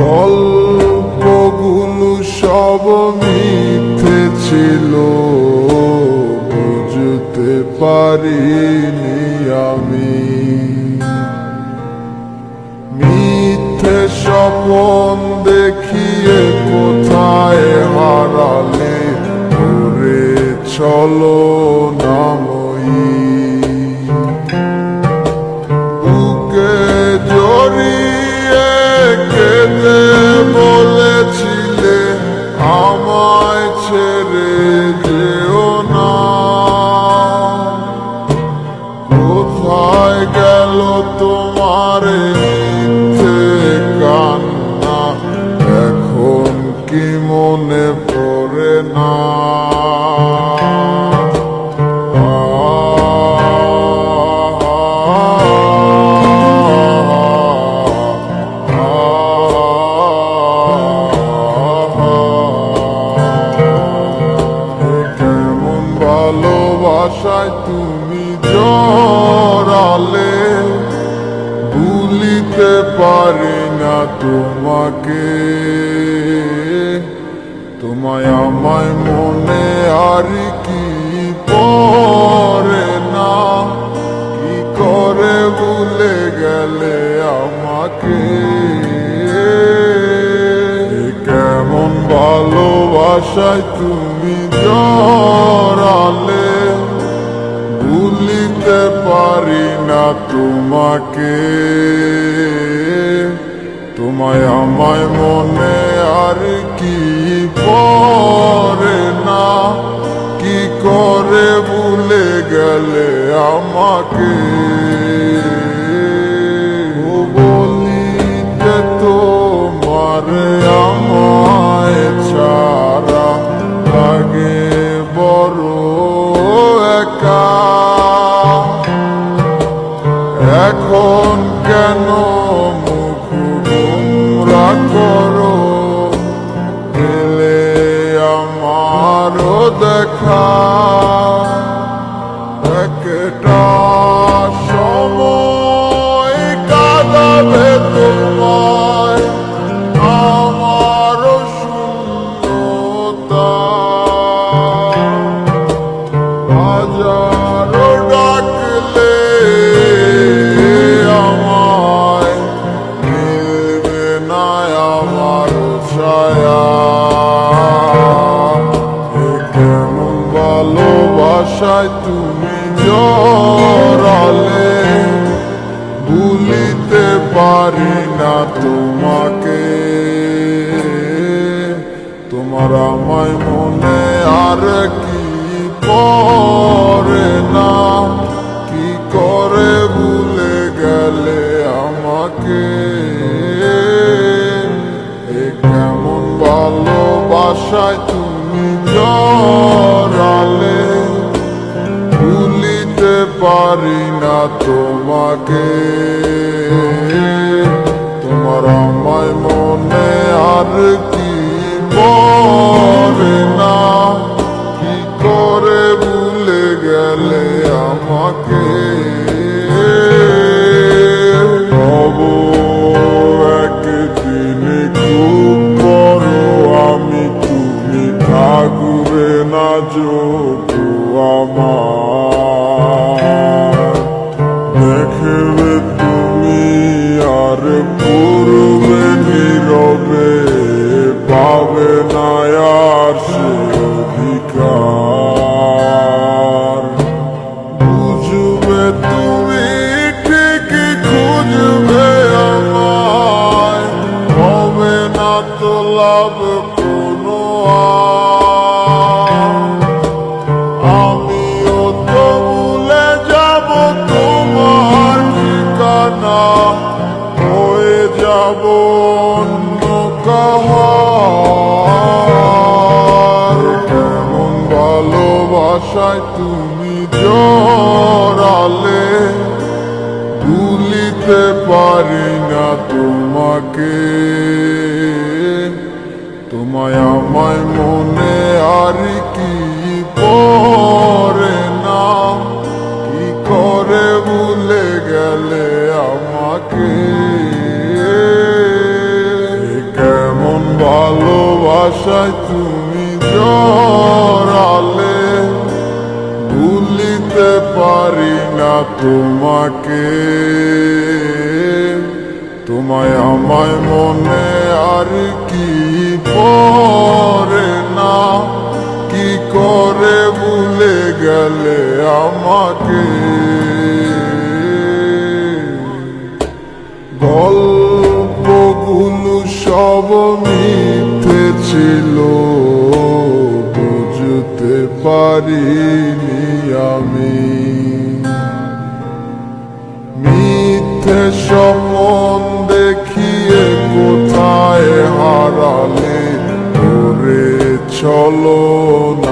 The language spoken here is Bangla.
গল্পগুলো সব মিথ্যে ছিল, বুঝতে পারিনি আমি। মিথ্যে স্বপ্ন দেখিয়ে কোথায় হারালে ঘুরে চলো নাময়ী। বুকে জড়িয়ে কেঁদে বলেছিলে আমায় ছেড়ে যেও না। কোথায় গেল তোমার মিথ্যে কান্না, এখন কি মনে পড়ে না? ভালোবাসায় তুমি জড়ালে, ভুলিতে পারি না তোমাকে। তোমায় আমায় মনে আর কি পড়ে না, কি করে ভুলে গেলে আমাকে। কেমন ভালোবাসায় তুমি জড়ালে, ভুলিতে পারি না তোমাকে। তোমায় আমায় মনে আর কি পড়ে না, কি করে ভুলে গেলে আমাকে। বলিতে তোমার আমায় ছাড়া লাগে বড় একা। এখন কেন মুখ গোমরা করো, পেলে আমারও দেখা। একটা সময় কাঁদাবে তোমায় আমারও শূন্যতা। হাজারো ডাকলে আমায় মিলবে না আমার ছায়া। কেমন ভালোবাসায় তুমি জড়ালে, ভুলিতে পারি না তোমাকে। তোমার আমায় মনে আর কি পড়ে না, কি করে ভুলে গেলে আমাকে। কেমন ভালোবাসায় তুমি জড়ালে, ভুলিতে পারি না তোমাকে। তোমার আমায় মনে আর কি পড়ে না, কি করে ভুলে গেলে আমাকে। একদিন খুব বড় আমি, তুমি থাকবে না যোগু আমার। দেখবে তুমি আর পূর্বে নীরবে, পাবে না আর সে অধিকার। বুঝবে তুমি ঠিকই খুঁজবে আমায়, হবে না তো লাভ কোনো আমিও তো ভুলে যাব তোমার ঠিকানা, হয়ে যাব অন্য কাহার। কেমন ভালোবাসায় তুমি জড়ালে, ভুলিতে পারি না তোমাকে। তোমায় আমায় মনে আর কি পড়ে না, কি করে ভুলে গেলে আমাকে। ভালোবাসায় তুমি জড়ালে, ভুলিতে পারি না তোমাকে। তোমায় আমায় মনে আর কি পড়ে না, কি করে ভুলে গেলে আমাকে। গল্পগুলো সব মিথ্যে ছিল, বুঝতে পারিনি আমি। মিথ্যে স্বপ্ন দেখিয়ে কোথায় হারালে, করে চলো না